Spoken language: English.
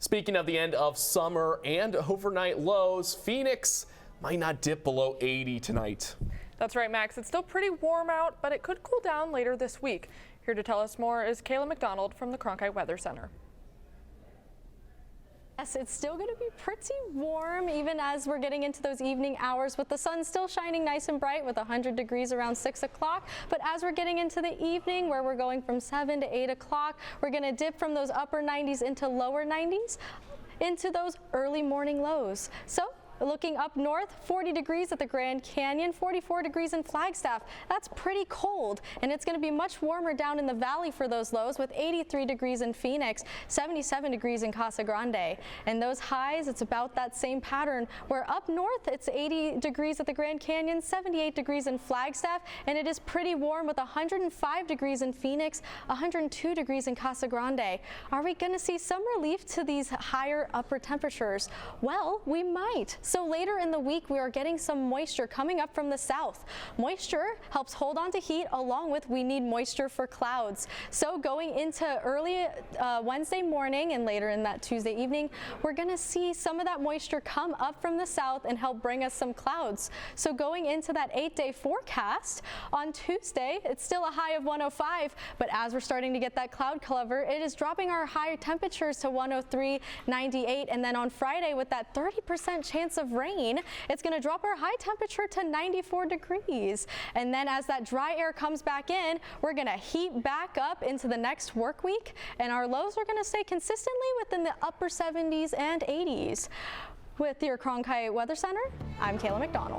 Speaking of the end of summer and overnight lows, Phoenix might not dip below 80 tonight. That's right, Max. It's still pretty warm out, but it could cool down later this week. Here to tell us more is Kayla McDonald from the Cronkite Weather Center. Yes, it's still going to be pretty warm even as we're getting into those evening hours with the sun still shining nice and bright with 100 degrees around 6 o'clock. But as we're getting into the evening where we're going from 7 to 8 o'clock, we're going to dip from those upper 90s into lower 90s into those early morning lows. So looking up north, 40 degrees at the Grand Canyon, 44 degrees in Flagstaff. That's pretty cold, and it's going to be much warmer down in the valley for those lows with 83 degrees in Phoenix, 77 degrees in Casa Grande. And those highs, it's about that same pattern where up north it's 80 degrees at the Grand Canyon, 78 degrees in Flagstaff, and it is pretty warm with 105 degrees in Phoenix, 102 degrees in Casa Grande. Are we going to see some relief to these higher upper temperatures? Well, we might. So later in the week, we are getting some moisture coming up from the south. Moisture helps hold on to heat along with we need moisture for clouds. So going into early Wednesday morning and later in that Tuesday evening, we're going to see some of that moisture come up from the south and help bring us some clouds. So going into that 8-day forecast on Tuesday, it's still a high of 105, but as we're starting to get that cloud cover, it is dropping our high temperatures to 103, 98, and then on Friday with that 30% chance of rain, it's going to drop our high temperature to 94 degrees. And then as that dry air comes back in, we're going to heat back up into the next work week, and our lows are going to stay consistently within the upper 70s and 80s. With your Cronkite Weather Center, I'm Kayla McDonald.